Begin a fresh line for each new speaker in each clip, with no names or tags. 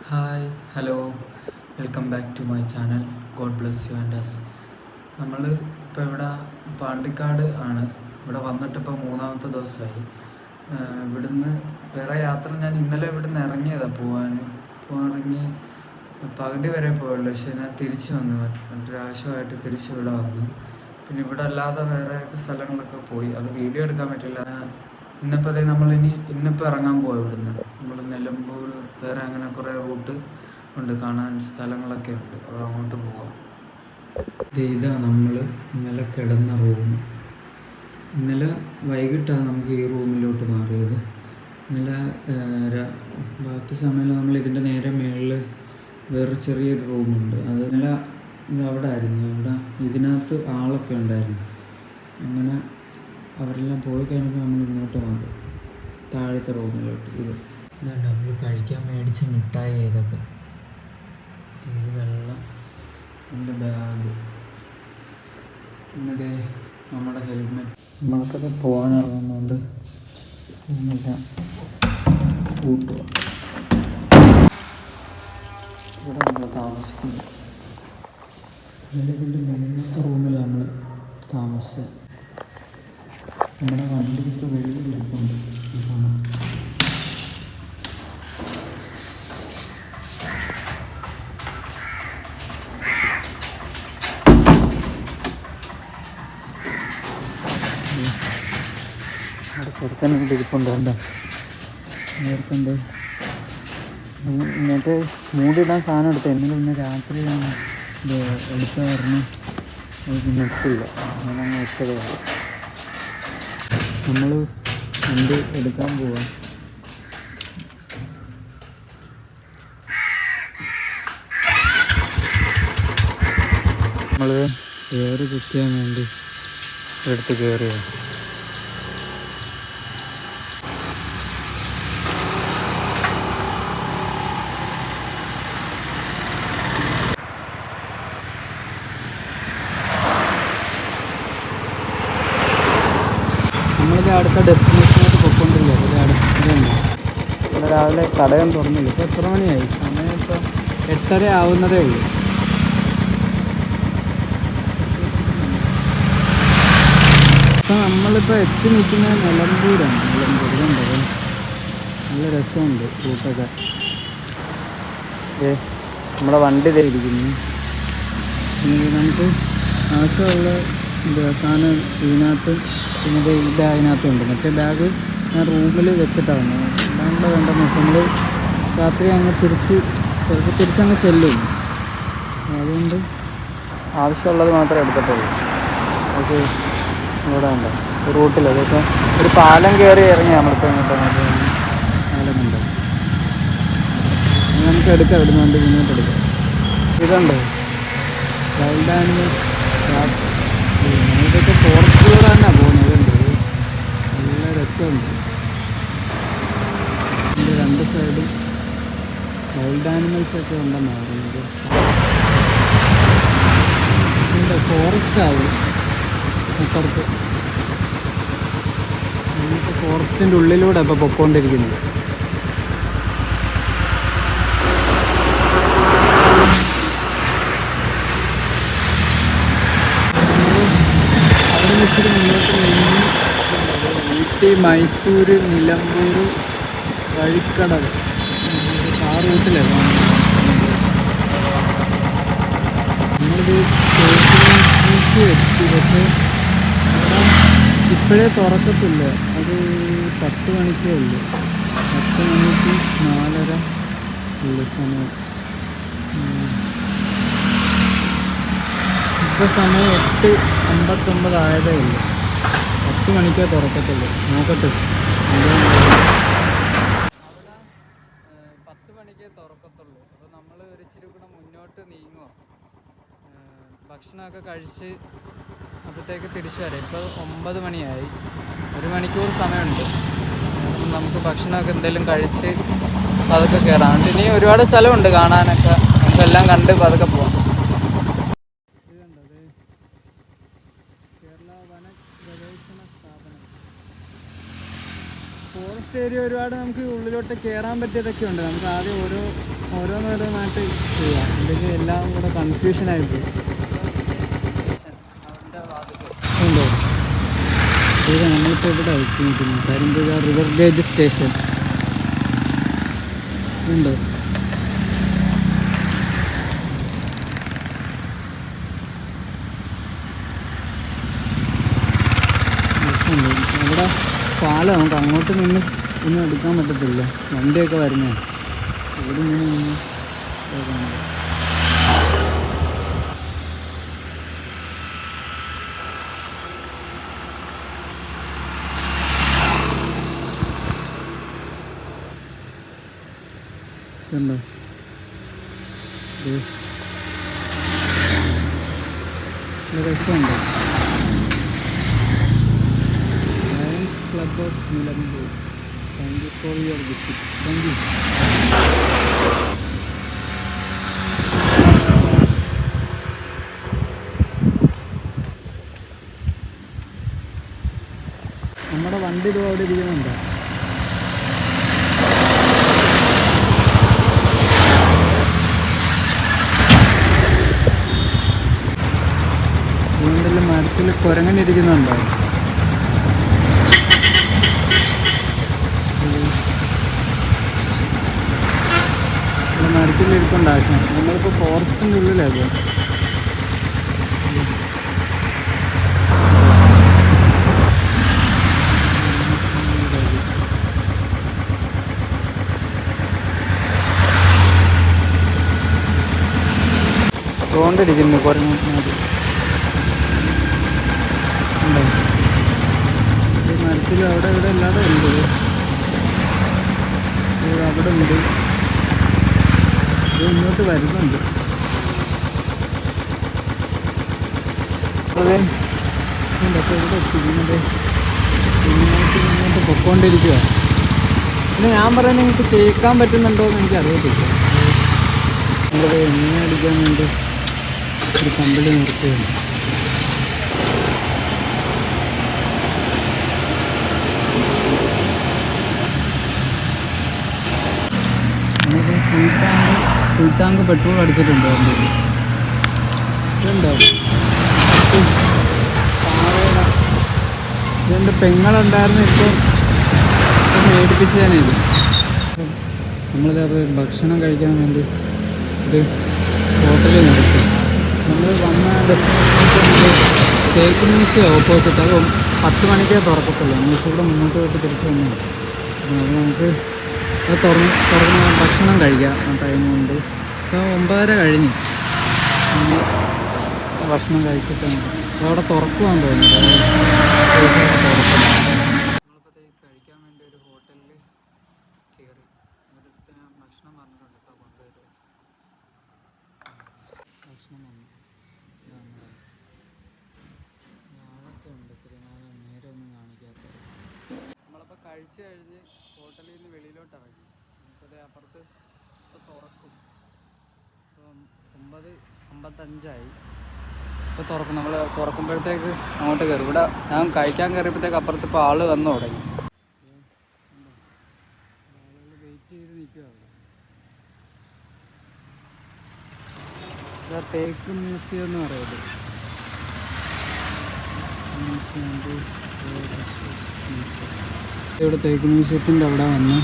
Hi hello welcome back to my channel. God bless you and us. നമ്മൾ ഇപ്പോൾ ഇവിടെ പാണ്ടിക്കാട് ആണ്. ഇവിടെ വന്നിട്ട് ഇപ്പോൾ മൂന്നാമത്തെ ദിവസമായി. ഇവിടുന്ന് വേറെ യാത്ര ഞാൻ ഇന്നലെ ഇവിടുന്ന് ഇറങ്ങിയതാണ് ഇറങ്ങി പകുതി വരെ പോയുള്ളൂ. പക്ഷേ ഞാൻ തിരിച്ചു വന്നു, മറ്റൊരാവശ്യമായിട്ട് തിരിച്ച് ഇവിടെ വന്നു. പിന്നെ ഇവിടെ അല്ലാതെ വേറെ സ്ഥലങ്ങളൊക്കെ പോയി, അത് വീഡിയോ എടുക്കാൻ പറ്റില്ല. ഇന്നിപ്പോൾ ഇന്നിപ്പോൾ ഇറങ്ങാൻ പോയി. ഇവിടുന്ന് നമ്മൾ നിലമ്പൂർ വേറെ അങ്ങനെ കുറേ റൂട്ട് ഉണ്ട്, കാണാൻ സ്ഥലങ്ങളൊക്കെ ഉണ്ട്, അപ്പോൾ അങ്ങോട്ട് പോവാം. ഇതാ നമ്മൾ ഇന്നലെ കിടന്ന റൂം. ഇന്നലെ വൈകിട്ടാണ് നമുക്ക് ഈ റൂമിലോട്ട് മാറിയത്. ഇന്നലെ ബാക്കി സമയം നമ്മൾ ഇതിൻ്റെ നേരെ മുകളിൽ വേറെ ചെറിയൊരു റൂമുണ്ട്. അത് ഇന്നലെ അവിടെ ആയിരുന്നു. അവിടെ ഇതിനകത്ത് ആളൊക്കെ ഉണ്ടായിരുന്നു. അങ്ങനെ അവരെല്ലാം പോയി കഴിഞ്ഞപ്പോൾ നമ്മൾ ഇങ്ങോട്ട് മാറി, താഴത്തെ റൂമിലോട്ട്. ഇതാണ് നമ്മൾ കഴിക്കാൻ മേടിച്ച മിഠായി. ഇതൊക്കെ ഇത് വെള്ളം, എൻ്റെ ബാഗ്, പിന്നെ നമ്മുടെ ഹെൽമെറ്റ്. നമ്മൾക്കത് പോകാനിറങ്ങുന്നുണ്ട്. എല്ലാം കൂട്ടുക. ഇവിടെ നമ്മൾ താമസിക്കുന്നു. ഇതിൻ്റെ മുന്നത്തെ റൂമിൽ നമ്മൾ താമസിച്ചത്. നമ്മുടെ വണ്ടിക്ക് വെളിയിലിരിപ്പുണ്ട്. അവിടെ ചെറുക്കനുണ്ട്, ഇരിപ്പുണ്ട്. കണ്ടോ നേർക്കുണ്ട്. എന്നിട്ട് മൂടിയിടാൻ സാധനം എടുത്തത്. പിന്നെ രാത്രിയാണ് ഇത് എടുത്ത കാരണം നിർത്തില്ല. അങ്ങനെ വെച്ചതാണ്. നമ്മൾ വണ്ടി എടുക്കാൻ പോവാം. നമ്മൾ എയർ ചെക്ക് ചെയ്യാൻ വേണ്ടി എടുത്ത് കയറിയാണ്. നമ്മളിത് അടുത്ത ഡെസ്റ്റിനേഷനായിട്ട് പൊയ്ക്കൊണ്ടിരിക്കുക. ഇവിടെ രാവിലെ കടയൊന്നും തുറന്നില്ല. ഇപ്പോൾ എത്ര മണിയായി? സമയം ഇപ്പോൾ 8:30 ആവുന്നതേ ഉള്ളൂ. ഇപ്പം നമ്മളിപ്പോൾ എത്തി നിൽക്കുന്നത് നിലമ്പൂരാണ്. നിലമ്പൂർ നല്ല രസമുണ്ട് റൂട്ടൊക്കെ. നമ്മുടെ വണ്ടി ഇരിക്കുന്നു. നമുക്ക് ആവശ്യമുള്ള സാധനം ഇതിനകത്ത്, പിന്നെ ഇത് അതിനകത്തുണ്ട്. മറ്റേ ബാഗ് ഞാൻ റൂമിൽ വെച്ചിട്ടാണ്. ബാങ്കിലെ വേണ്ടെന്ന് വെച്ചാൽ നമ്മൾ രാത്രി അങ്ങ് തിരിച്ചങ്ങ് ചെല്ലും. അതുകൊണ്ട് ആവശ്യമുള്ളത് മാത്രമേ എടുത്തിട്ടുള്ളൂ. ഓക്കെ, ഇവിടെ ഉണ്ട് റൂട്ടിൽ. അതൊക്കെ ഒരു പാലം കയറി ഇറങ്ങി നമ്മളിപ്പോൾ ഇങ്ങോട്ട് പാലമുണ്ട്. നമുക്ക് എടുക്കാം, ഇവിടുന്ന് വണ്ടി ഇങ്ങോട്ട് എടുക്കാം. ഇതുണ്ട് വൈൽഡ് ആനിമൽസ്. ഇതൊക്കെ ഫോറസ്റ്റിലൂടെ തന്നെ പോകുന്നത്. നല്ല രസമുണ്ട്. ഇതിൻ്റെ രണ്ട് സൈഡും വൈൽഡ് ആനിമൽസൊക്കെ ഉണ്ടെന്നാണ് പറയുന്നത്. ഇതിൻ്റെ ഫോറസ്റ്റ് ആവും അപ്പുറത്ത്. നമുക്ക് ഫോറസ്റ്റിൻ്റെ ഉള്ളിലൂടെ ഇപ്പോൾ പൊയ്ക്കൊണ്ടിരിക്കുന്നത്. ഇച്ചിരി മുന്നോട്ട് നീങ്ങി ഊട്ടി, മൈസൂർ, നിലമ്പൂർ, വഴിക്കടവ് ആ റൂട്ടിലാണ് നമ്മളിത് എത്തി. പക്ഷേ ഇപ്പോഴേ തുറക്കത്തില്ല. അത് 10 മണിക്കേ ഉള്ളൂ. 10 മണിക്ക് 4:30 ഉള്ളു സമയം. ഇപ്പോൾ സമയം 8:59 ആയതേ ഉള്ളൂ. 10 മണിക്കേ തുറക്കത്തുള്ളൂ. നോക്കട്ടെ. അവിടെ 10 മണിക്കേ തുറക്കത്തുള്ളൂ. അപ്പോൾ നമ്മൾ ഒരു ഇച്ചിരി കൂടെ മുന്നോട്ട് നീങ്ങുക. ഭക്ഷണമൊക്കെ കഴിച്ച് അപ്പോഴത്തേക്ക് തിരിച്ചു വരാം. ഇപ്പോൾ 9 മണിയായി. 1 മണിക്കൂർ സമയമുണ്ട്. നമുക്ക് ഭക്ഷണമൊക്കെ എന്തെങ്കിലും കഴിച്ച് പതുക്കെ കയറാം. എന്നിട്ട് ഇനി ഒരുപാട് സ്ഥലമുണ്ട് കാണാനൊക്കെ. നമുക്കെല്ലാം കണ്ട് പതുക്കെ പോവാം.
ഫോറസ്റ്റ് ഏരിയ ഒരുപാട് നമുക്ക് ഉള്ളിലോട്ട് കയറാൻ പറ്റിയതൊക്കെ ഉണ്ട്. നമുക്ക് ആദ്യം ഓരോന്നായിട്ട് ചെയ്യാം, ഇല്ലെങ്കിൽ എല്ലാം കൂടെ കൺഫ്യൂഷനായിട്ട് ഉണ്ടോ. ഇത് നമ്മളിപ്പോൾ ഇവിടെ എത്തി നിൽക്കുന്നു, കരിമ്പുഴ റിവർ ഗേജ് സ്റ്റേഷൻ ഉണ്ടോ. ഇവിടെ പാലം നമുക്ക് അങ്ങോട്ട് നിന്ന് ഒന്നും എടുക്കാൻ പറ്റത്തില്ല, വണ്ടിയൊക്കെ വരുന്നേ. ഇവിടെ നിന്ന് ഉണ്ടോ. രസമുണ്ട്. Club of Nilambu. Thank you for your visit. Thank you. നമ്മുടെ വണ്ടി ഇത് അവിടെ ഇരിക്കുന്നുണ്ട്. അതുകൊണ്ടല്ലേ മരത്തിൽ കുരങ്ങനിരിക്കുന്നുണ്ടോ. മരത്തിലിരിപ്പുണ്ടാക്കണം. നമ്മളിപ്പോൾ ഫോറസ്റ്റിൻ്റെ ഉള്ളിലാണ്. തോണ്ടിരിക്കുന്നു കുറഞ്ഞത്. ഈ മരത്തിൽ അവിടെ ഇവിടെ അല്ലാതെ ഉണ്ട്, അവിടെ ഉണ്ട്. ഇത് ഇങ്ങോട്ട് വരുന്നുണ്ട്. അതെ അപ്പോൾ ഇവിടെ എത്തിക്കുന്നത് ഇങ്ങോട്ട് പൊക്കോണ്ടിരിക്കുക. പിന്നെ ഞാൻ പറയുന്നത് നിങ്ങൾക്ക് കേൾക്കാൻ പറ്റുന്നുണ്ടോ എന്ന് എനിക്കറിയത്തില്ല. നമ്മളത് എണ്ണ അടിക്കാൻ വേണ്ടി ഒരു കമ്പിളി നിർത്തുകയാണ്. ഫുൾ ടാങ്ക് പെട്രോൾ അടിച്ചിട്ടുണ്ട്. ഇതുണ്ടോ, ഇതെൻ്റെ പെങ്ങളുണ്ടായിരുന്നു, ഇപ്പം മേടിപ്പിച്ചതന്നെ. ഇത് നമ്മളിത് ഭക്ഷണം കഴിക്കാൻ വേണ്ടി ഒരു ഹോട്ടലിൽ നിർത്തി. നമ്മൾ വന്ന ഡെസ്റ്റിനേഷൻ തേക്ക് മ്യൂസിയം ഓപ്പോസിറ്റ്. അത് 10 മണിക്കേ തുറക്കത്തുള്ളൂ. മ്യൂസിയം മുന്നോട്ട് പോയിട്ട് തിരിച്ച് വന്നു. അപ്പോൾ നമുക്ക് അത് തുറന്ന് ഭക്ഷണം കഴിക്കാം. ആ ടൈം കൊണ്ട് ഇപ്പോൾ 9:30 കഴിഞ്ഞു. ഭക്ഷണം കഴിച്ചിട്ടുണ്ട്. അപ്പോൾ അവിടെ തുറക്കുവാൻ തോന്നുന്നു. നമ്മളിപ്പോൾ കഴിക്കാൻ വേണ്ടി ഒരു ഹോട്ടലിൽ കയറി. ഒരിടത്ത് ഞാൻ ഭക്ഷണം പറഞ്ഞിട്ടുണ്ട്. ഇപ്പോൾ കൊണ്ടുവരും ഭക്ഷണം വന്നു. അതൊക്കെ ഉണ്ട്. ഇത്തിരി നേരെ ഒന്നും കാണിക്കാത്തത്. നമ്മളിപ്പോൾ കഴിച്ച് കഴിഞ്ഞ് ഹോട്ടലിൽ നിന്ന് വെളിയിലോട്ട് ഇറങ്ങി. നമുക്കത് അപ്പുറത്ത് ഇപ്പോൾ തുറക്കും. ഇപ്പം 9:55 ഇപ്പോൾ തുറക്കും. നമ്മൾ തുറക്കുമ്പോഴത്തേക്ക് അങ്ങോട്ട് കയറും. ഇവിടെ ഞാൻ കഴിക്കാൻ കയറിയപ്പോഴത്തേക്ക് അപ്പുറത്ത് ഇപ്പോൾ ആൾ വന്നു തുടങ്ങി. ആളുകൾ വെയിറ്റ് ചെയ്ത് നിൽക്കുക അവിടെ. തേക്ക് മ്യൂസിയം എന്ന് പറയുന്നത്. ഇവിടെ തേക്ക് മ്യൂസിയത്തിൻ്റെ അവിടെ വന്ന്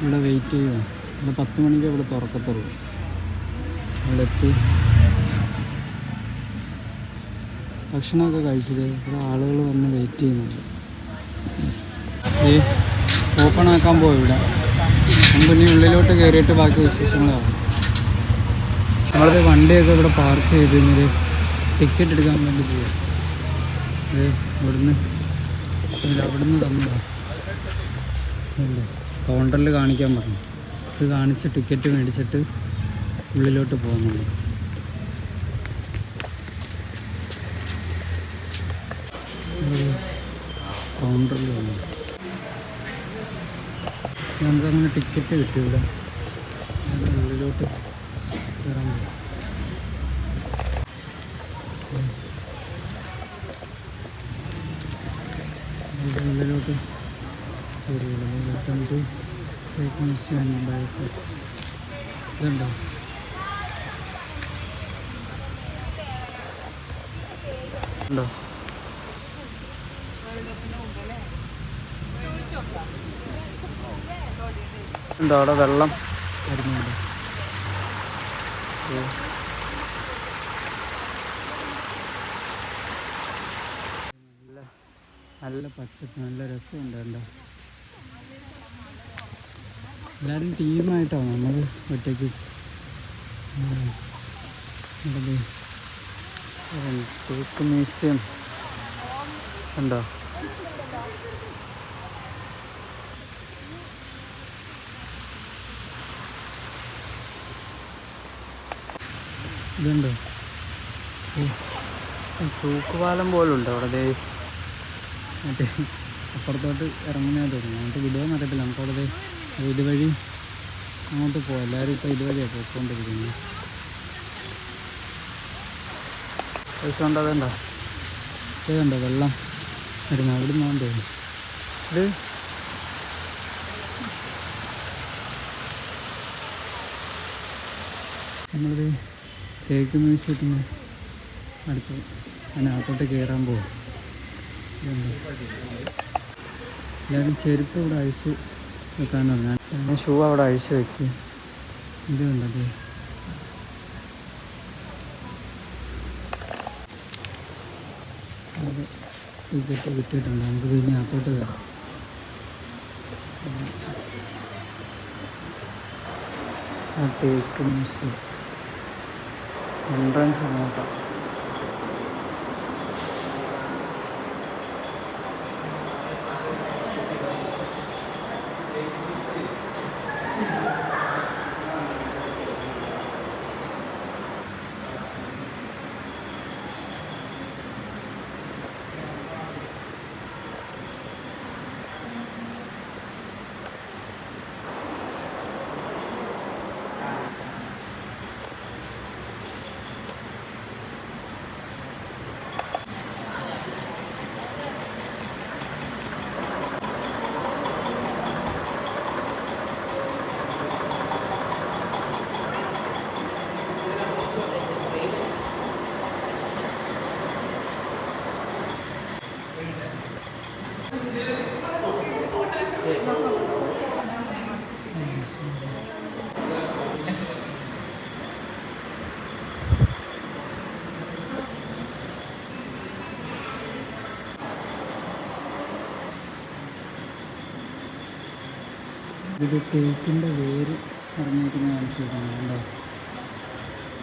ഇവിടെ വെയിറ്റ് ചെയ്യുക. ഇവിടെ 10 മണിക്ക് ഇവിടെ തുറക്കത്തുള്ളൂ. അവിടെ എത്തി ഭക്ഷണമൊക്കെ കഴിച്ചത്. ഇവിടെ ആളുകൾ വന്ന് വെയിറ്റ് ചെയ്യുന്നുണ്ട്. ഓപ്പൺ ആക്കാൻ പോയി ഇവിടെ. നമുക്ക് ഇനി ഉള്ളിലോട്ട് കയറിയിട്ട് ബാക്കി വിശേഷങ്ങളാണ്. നമ്മളത് വണ്ടിയൊക്കെ ഇവിടെ പാർക്ക് ചെയ്ത് കഴിഞ്ഞാൽ ടിക്കറ്റ് എടുക്കാൻ വേണ്ടി പോകും. അത് അവിടുന്ന് തന്നതാണ്. കൗണ്ടറിൽ കാണിക്കാൻ പറഞ്ഞു. ഇത് കാണിച്ച് ടിക്കറ്റ് മേടിച്ചിട്ട് ഉള്ളിലോട്ട് പോകുന്നുണ്ട്. കൗണ്ടറിൽ വന്നു. നമുക്കങ്ങനെ ടിക്കറ്റ് കിട്ടി. ഇവിടെ ഉള്ളിലോട്ട് കയറാൻ പോകും. ഉള്ളിലോട്ട് ഒരു തേക്ക് മ്യൂസിയം ബയോസെക്സ് ഇതുണ്ടോ? ഉണ്ടോ? ഉണ്ടോ അവിടെ വെള്ളം വരുന്നുണ്ട്? നല്ല പച്ചപ്പ്, നല്ല രസമുണ്ട്. കണ്ടോ? എല്ലാവരും ടീമായിട്ടാണ്, നമ്മൾ ഒറ്റയ്ക്ക്. തേക്ക് മ്യൂസിയം കണ്ടോ? ഇതുണ്ടോ? തൂക്കുപാലം പോലുണ്ട് അവിടെ. മറ്റേ അപ്പുറത്തോട്ട് ഇറങ്ങുന്നേ തോന്നുന്നു. നമുക്ക് വിടുമെന്ന് അറിയത്തില്ല. നമുക്കവിടെ ഇതുവഴി അങ്ങോട്ട് പോകാം. എല്ലാവരും ഇപ്പോൾ ഇതുവഴിയാണ് പോയിക്കൊണ്ടിരിക്കുന്നത്. പൈസ ഉണ്ടോ? അതുണ്ടോ? ഇതുണ്ടോ വെള്ളം വരുന്നത്? അവിടെ നിന്നാന്ന് തോന്നുന്നു. ഇത് നമ്മളിത് തേക്ക് മ്യൂസിയത്തിന് അടുത്ത് അതിനകത്തോട്ട് കയറാൻ പോകും. എല്ലാവരും ചെരുപ്പ് ഇവിടെ അഴിച്ച് വെക്കാന്ന് പറഞ്ഞാൽ ഷൂ അവിടെ അഴിച്ച് വെച്ച്. ഇത് കണ്ടത് അത് ടിക്കറ്റ് കിട്ടിയിട്ടുണ്ട്. നമുക്ക് പിന്നെ അകത്തോട്ട് കയറാം. ആ തേക്ക് മ്യൂസിയം എൻട്രൻസ് അങ്ങോട്ടാണ്. ഇത് തേക്കിൻ്റെ വേര് ഇറങ്ങിയിരിക്കുന്ന കാണിച്ചിരിക്കുന്നത് കണ്ടോ?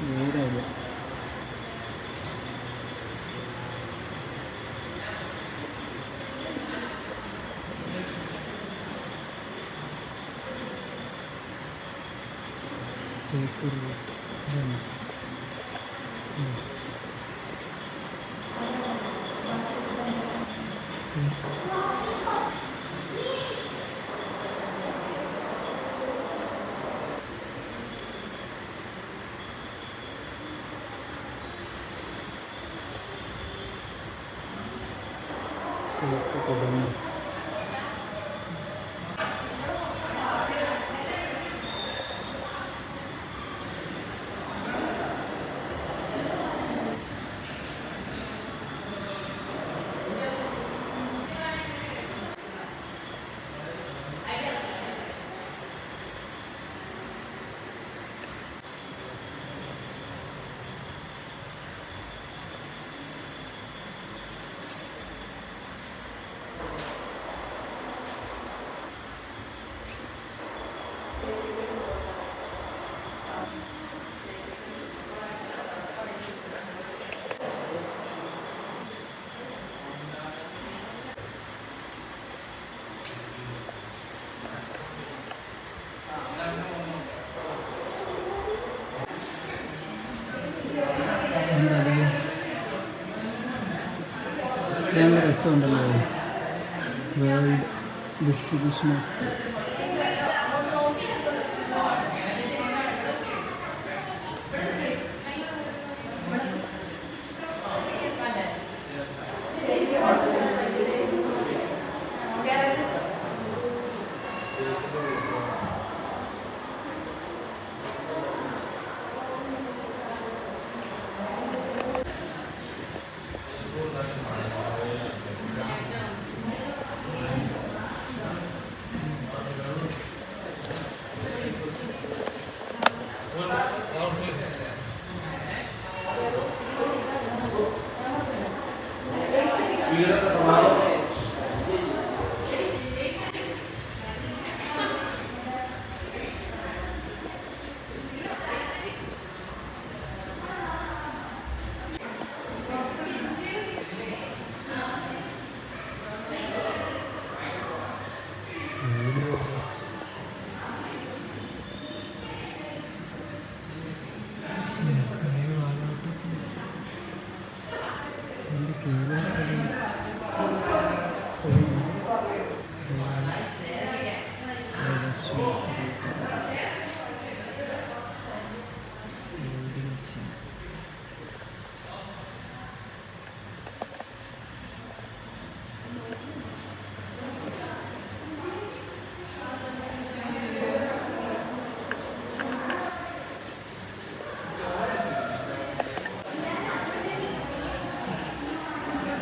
വേരത് തേക്ക് റൂട്ട് ഇതാണ്. തേക്ക് കൊടുങ്ങ്. ഭയങ്കര രസമുണ്ടല്ലോ. വേൾഡ് ഡിസ്ട്രിബ്യൂഷൻ ഓഫ്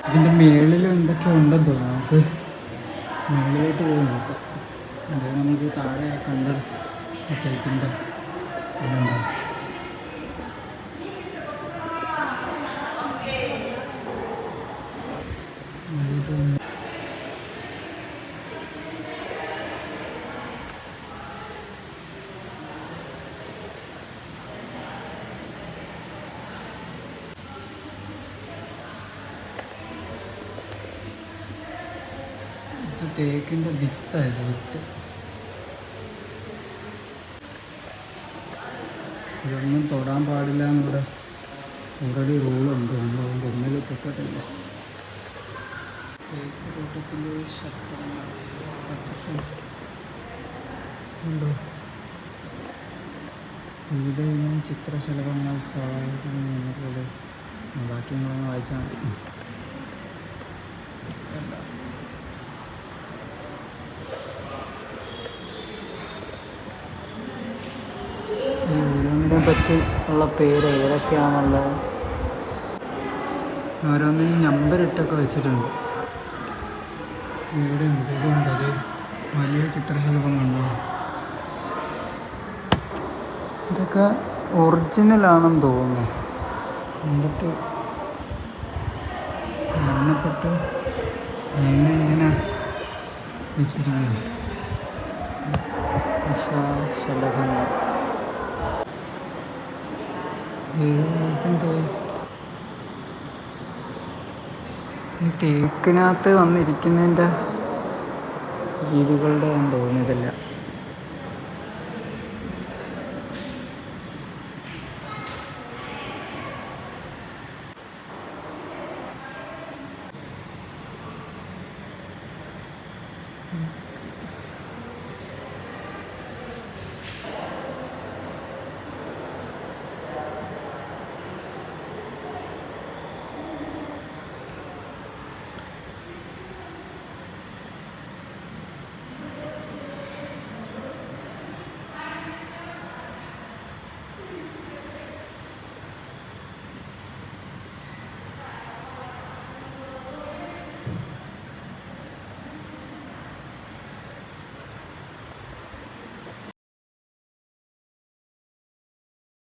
ഇതിൻ്റെ മേളിൽ എന്തൊക്കെ ഉണ്ടെന്ന് തോന്നുന്നു. നമുക്ക് മേളിലോട്ട് പോയി നോക്കാം. അതായത് നമുക്ക് താഴെ കണ്ടത് തേക്കിൻ്റെ ഇതുണ്ടാവും. തേക്കിൻ്റെ വിത്തായിരുന്നു, വിത്ത്. ഇതൊന്നും തൊടാൻ പാടില്ല എന്നിവിടെ ഓൾറെഡി റൂളുണ്ട്. നമ്മളതുകൊണ്ട് ഒന്നിൽ തൊട്ടിട്ടില്ല. തേക്ക് തോട്ടത്തിൻ്റെ ബട്ടർഫ്ലൈസ് ഉണ്ടോ? വിവിധ ഇനം ചിത്രശലഭങ്ങൾ പോലെ ബാക്കി നമ്മളൊന്ന് വായിച്ചാൽ മതി. ഓരോന്നിനെ പറ്റി ഉള്ള പേര് ഏതൊക്കെയാണെന്നുള്ളത് ഓരോന്നിനും നമ്പർ ഇട്ടൊക്കെ വെച്ചിട്ടുണ്ട്. ഇവിടെ ഉണ്ട്, ഇതുണ്ട്. അത് വലിയ ചിത്രശലഭം കണ്ടോ? ഇതൊക്കെ ഒറിജിനലാണെന്ന് തോന്നുന്നു. എന്നിട്ട് മണ്ണപ്പെട്ട് ഇങ്ങനെ വെച്ചിരിക്കുകയാണ്. ശലഭങ്ങൾ എന്തോ ഈ തേക്കിനകത്ത് വന്നിരിക്കുന്നതിൻ്റെ ജീവികളുടെ തോന്നിയതല്ല.